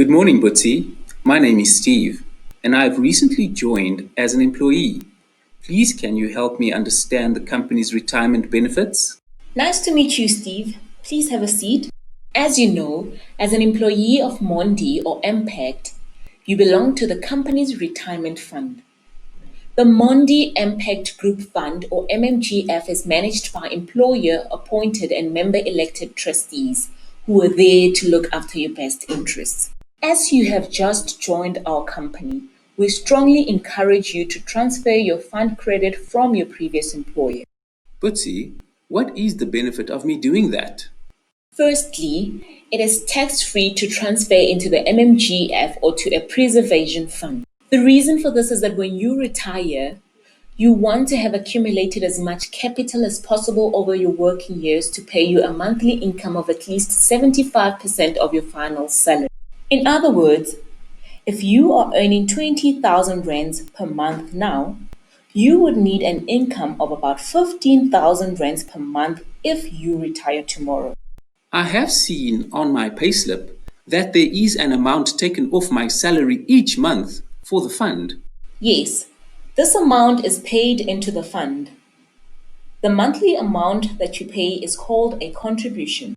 Good morning, Butsi. My name is Steve, and I've recently joined as an employee. Please, can you help me understand the company's retirement benefits? Nice to meet you, Steve. Please have a seat. As you know, as an employee of Mondi or Impact, you belong to the company's retirement fund. The Mondi Mpact Group Fund or MMGF is managed by employer appointed and member elected trustees who are there to look after your best interests. As you have just joined our company, we strongly encourage you to transfer your fund credit from your previous employer. Butsi, what is the benefit of me doing that? Firstly, it is tax-free to transfer into the MMGF or to a preservation fund. The reason for this is that when you retire, you want to have accumulated as much capital as possible over your working years to pay you a monthly income of at least 75% of your final salary. In other words, if you are earning 20,000 rands per month now, you would need an income of about 15,000 rands per month if you retire tomorrow. I have seen on my payslip that there is an amount taken off my salary each month for the fund. Yes, this amount is paid into the fund. The monthly amount that you pay is called a contribution.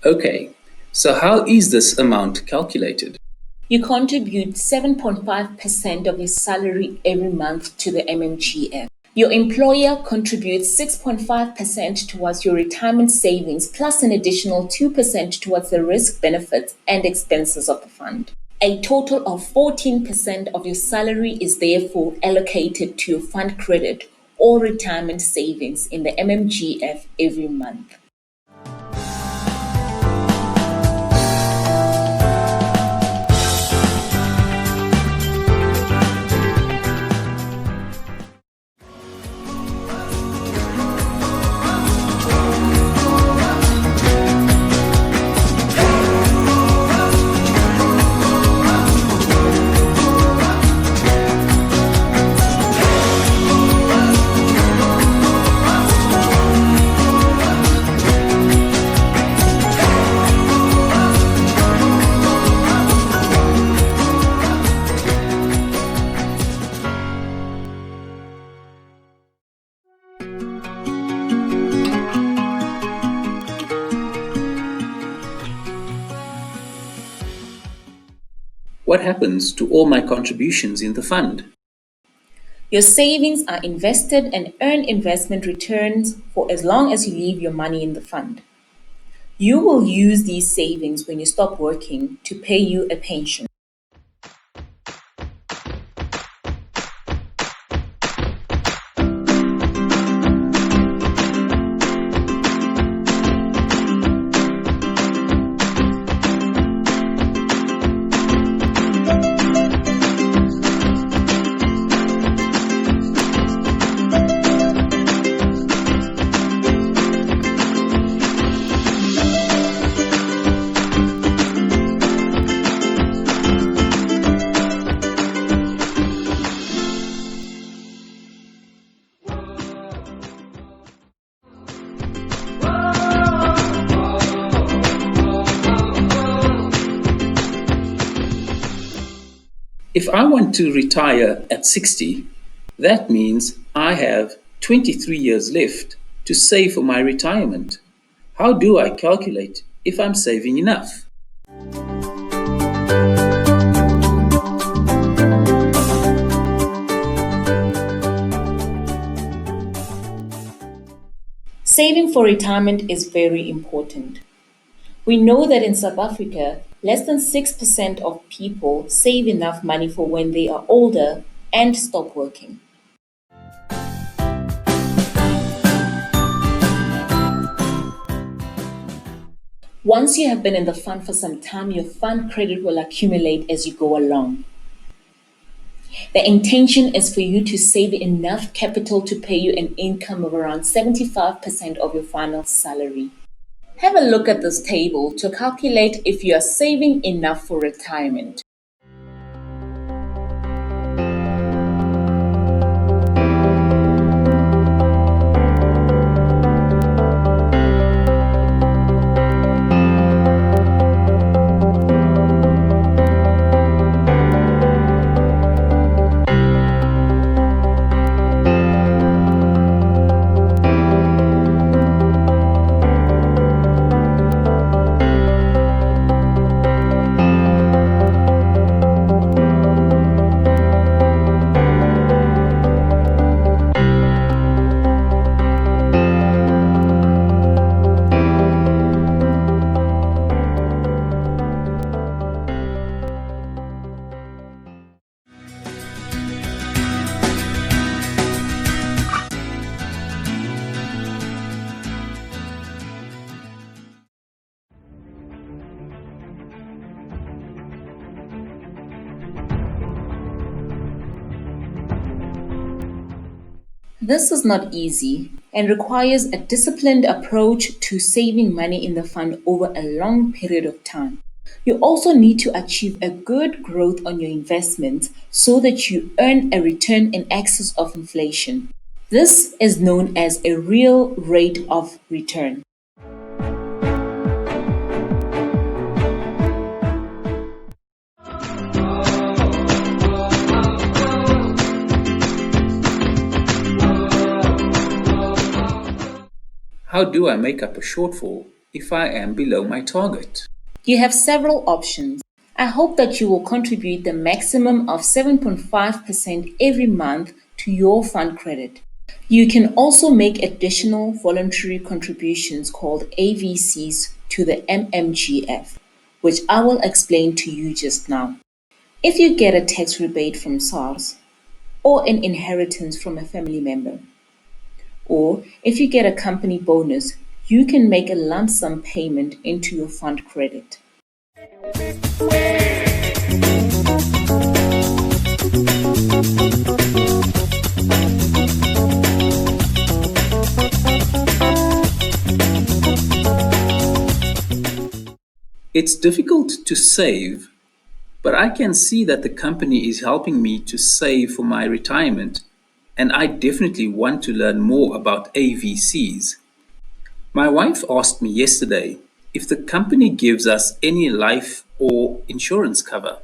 Okay, so how is this amount calculated? You contribute 7.5% of your salary every month to the MMGF. Your employer contributes 6.5% towards your retirement savings plus an additional 2% towards the risk benefits and expenses of the fund. A total of 14% of your salary is therefore allocated to your fund credit or retirement savings in the MMGF every month. What happens to all my contributions in the fund? Your savings are invested and earn investment returns for as long as you leave your money in the fund. You will use these savings when you stop working to pay you a pension. If I want to retire at 60, that means I have 23 years left to save for my retirement. How do I calculate if I'm saving enough? Saving for retirement is very important. We know that in South Africa, less than 6% of people save enough money for when they are older and stop working. Once you have been in the fund for some time, your fund credit will accumulate as you go along. The intention is for you to save enough capital to pay you an income of around 75% of your final salary. Have a look at this table to calculate if you are saving enough for retirement. This is not easy and requires a disciplined approach to saving money in the fund over a long period of time. You also need to achieve a good growth on your investments so that you earn a return in excess of inflation. This is known as a real rate of return. How do I make up a shortfall if I am below my target? You have several options. I hope that you will contribute the maximum of 7.5% every month to your fund credit. You can also make additional voluntary contributions called AVCs to the MMGF, which I will explain to you just now. If you get a tax rebate from SARS or an inheritance from a family member, or if you get a company bonus, you can make a lump sum payment into your fund credit. It's difficult to save, but I can see that the company is helping me to save for my retirement, and I definitely want to learn more about AVCs. My wife asked me yesterday if the company gives us any life or insurance cover.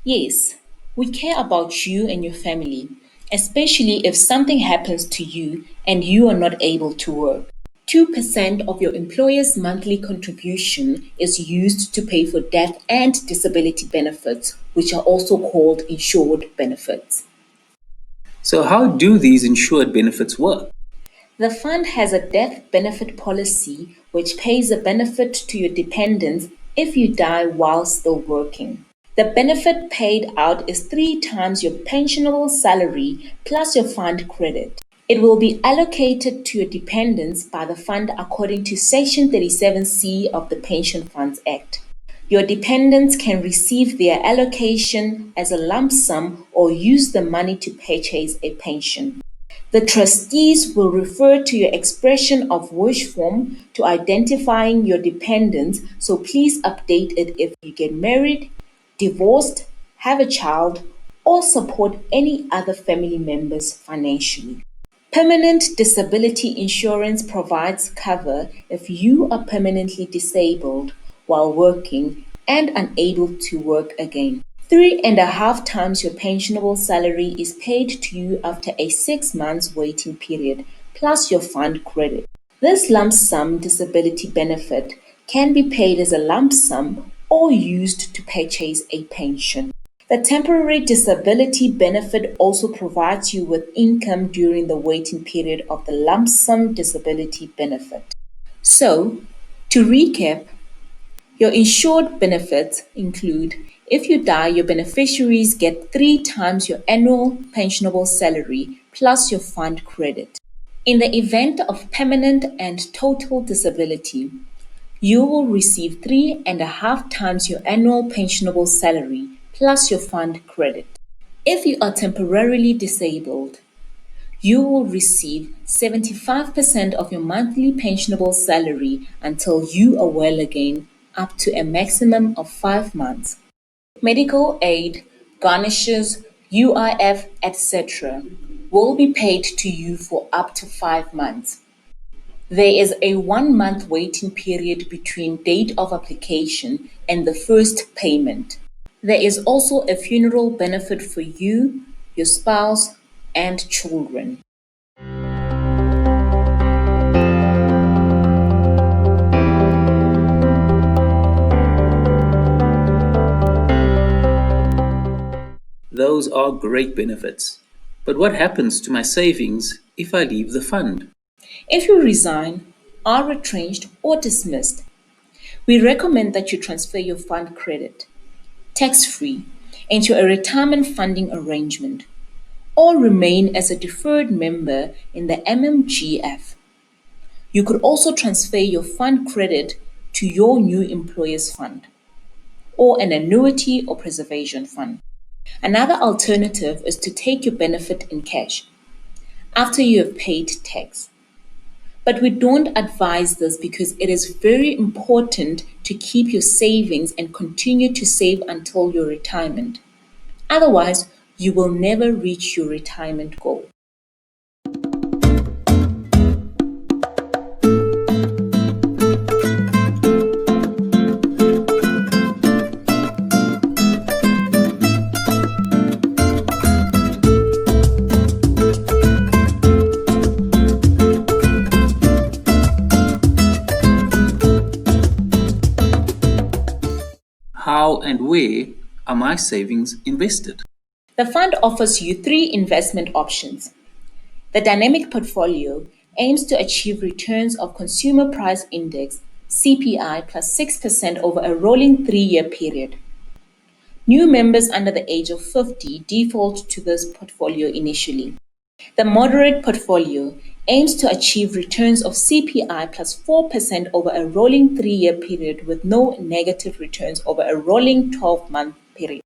Yes, we care about you and your family, especially if something happens to you and you are not able to work. 2% of your employer's monthly contribution is used to pay for death and disability benefits, which are also called insured benefits. So, how do these insured benefits work? The fund has a death benefit policy which pays a benefit to your dependents if you die while still working. The benefit paid out is 3 times your pensionable salary plus your fund credit. It will be allocated to your dependents by the fund according to Section 37C of the Pension Funds Act. Your dependents can receive their allocation as a lump sum or use the money to purchase a pension. The trustees will refer to your expression of wish form to identifying your dependents, so please update it if you get married, divorced, have a child, or support any other family members financially. Permanent disability insurance provides cover if you are permanently disabled while working and unable to work again. 3.5 times your pensionable salary is paid to you after a 6 months waiting period, plus your fund credit. This lump sum disability benefit can be paid as a lump sum or used to purchase a pension. The temporary disability benefit also provides you with income during the waiting period of the lump sum disability benefit. So, to recap, your insured benefits include if you die, your beneficiaries get 3 times your annual pensionable salary plus your fund credit. In the event of permanent and total disability, you will receive 3.5 times your annual pensionable salary plus your fund credit. If you are temporarily disabled, you will receive 75% of your monthly pensionable salary until you are well again, up to a maximum of 5 months. Medical aid, garnishes, UIF, etc., will be paid to you for up to 5 months. There is a 1 month waiting period between date of application and the first payment. There is also a funeral benefit for you, your spouse, and children. Those are great benefits. But what happens to my savings if I leave the fund? If you resign, are retrenched, or dismissed, we recommend that you transfer your fund credit, tax free, into a retirement funding arrangement or remain as a deferred member in the MMGF. You could also transfer your fund credit to your new employer's fund or an annuity or preservation fund. Another alternative is to take your benefit in cash. after you have paid tax. But we don't advise this because it is very important to keep your savings and continue to save until your retirement. Otherwise, you will never reach your retirement goal. How and where are my savings invested? The fund offers you three investment options. The dynamic portfolio aims to achieve returns of Consumer Price Index (CPI) plus 6% over a rolling 3-year period. New members under the age of 50 default to this portfolio initially. The moderate portfolio aims to achieve returns of CPI plus 4% over a rolling 3-year period with no negative returns over a rolling 12-month period.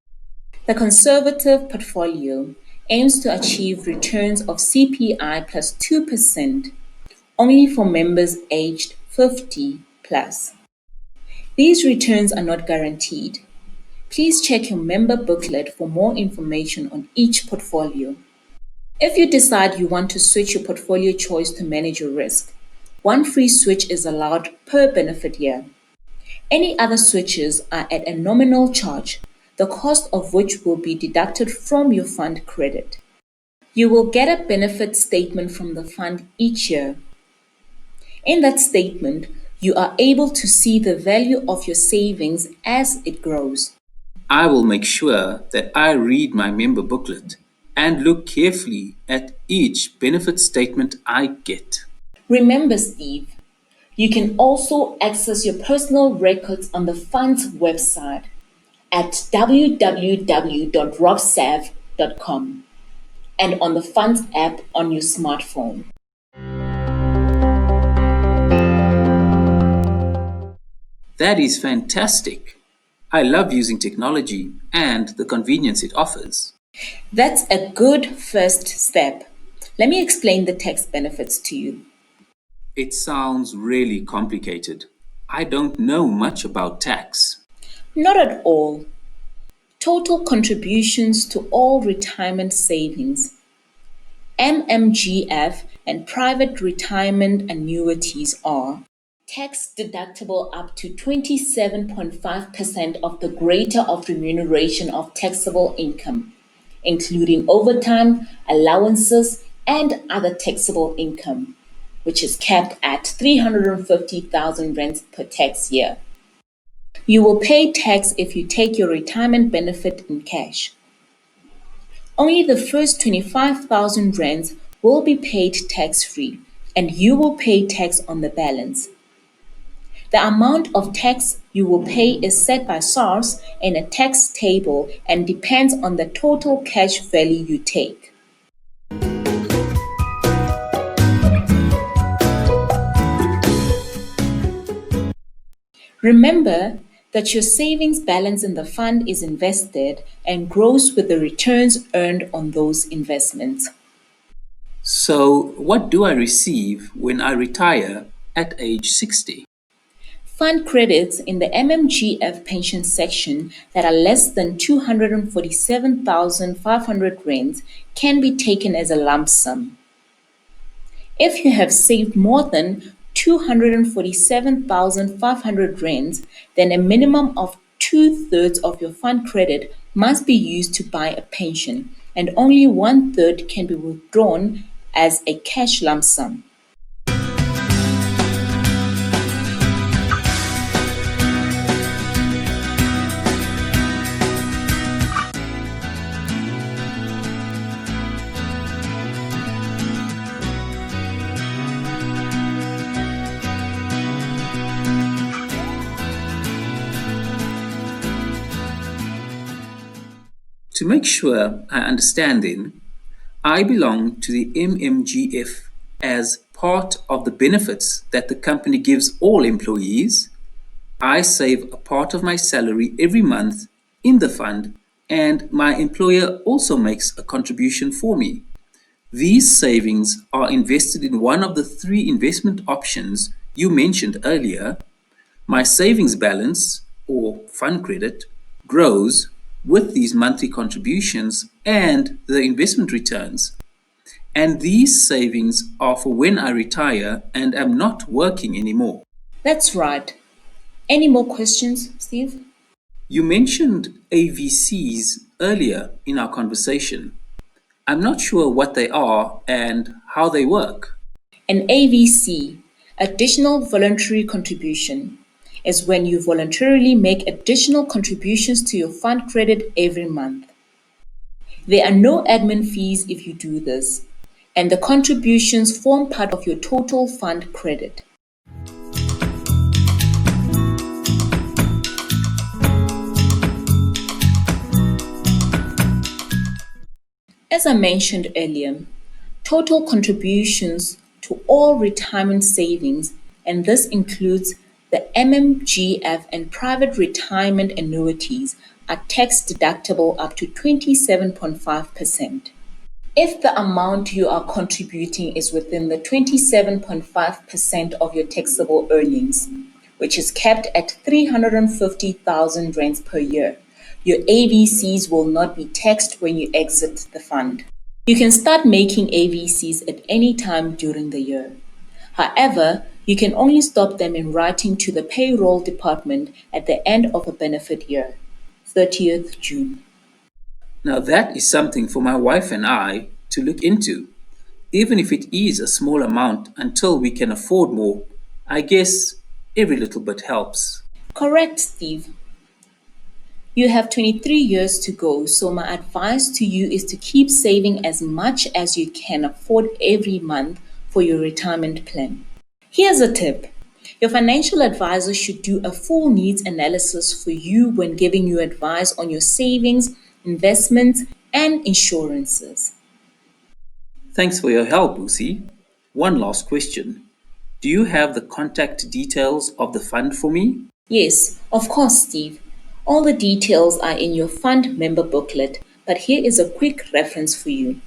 The conservative portfolio aims to achieve returns of CPI plus 2% only for members aged 50 plus. These returns are not guaranteed. Please check your member booklet for more information on each portfolio. If you decide you want to switch your portfolio choice to manage your risk, one free switch is allowed per benefit year. Any other switches are at a nominal charge, the cost of which will be deducted from your fund credit. You will get a benefit statement from the fund each year. In that statement, you are able to see the value of your savings as it grows. I will make sure that I read my member booklet and look carefully at each benefit statement I get. Remember, Steve, you can also access your personal records on the fund's website at www.robsav.com and on the fund's app on your smartphone. That is fantastic. I love using technology and the convenience it offers. That's a good first step. Let me explain the tax benefits to you. It sounds really complicated. I don't know much about tax. Not at all. Total contributions to all retirement savings, MMGF, and private retirement annuities are tax deductible up to 27.5% of the greater of remuneration of taxable income, including overtime, allowances, and other taxable income, which is capped at 350,000 rands per tax year. You will pay tax if you take your retirement benefit in cash. Only the first 25,000 rands will be paid tax-free, and you will pay tax on the balance. The amount of tax you will pay is set by SARS in a tax table and depends on the total cash value you take. Remember that your savings balance in the fund is invested and grows with the returns earned on those investments. So, what do I receive when I retire at age 60? Fund credits in the MMGF pension section that are less than 247,500 rands can be taken as a lump sum. If you have saved more than 247,500 rands, then a minimum of 2/3 of your fund credit must be used to buy a pension, and only 1/3 can be withdrawn as a cash lump sum. To make sure I understand then, I belong to the MMGF as part of the benefits that the company gives all employees. I save a part of my salary every month in the fund, and my employer also makes a contribution for me. These savings are invested in one of the three investment options you mentioned earlier. My savings balance, or fund credit, grows with these monthly contributions and the investment returns. And these savings are for when I retire and am not working anymore. That's right. Any more questions, Steve? You mentioned AVCs earlier in our conversation. I'm not sure what they are and how they work. An AVC, additional voluntary contribution, is when you voluntarily make additional contributions to your fund credit every month. There are no admin fees if you do this, and the contributions form part of your total fund credit. As I mentioned earlier, total contributions to all retirement savings, and this includes the MMGF and private retirement annuities, are tax deductible up to 27.5%. If the amount you are contributing is within the 27.5% of your taxable earnings, which is capped at 350,000 rands per year, your AVCs will not be taxed when you exit the fund. You can start making AVCs at any time during the year. However, you can only stop them in writing to the payroll department at the end of a benefit year, 30th June. Now, that is something for my wife and I to look into. Even if it is a small amount until we can afford more, I guess every little bit helps. Correct, Steve. You have 23 years to go, so my advice to you is to keep saving as much as you can afford every month for your retirement plan. Here's a tip. Your financial advisor should do a full needs analysis for you when giving you advice on your savings, investments, and insurances. Thanks for your help, Lucy. One last question. Do you have the contact details of the fund for me? Yes, of course, Steve. All the details are in your fund member booklet, but here is a quick reference for you.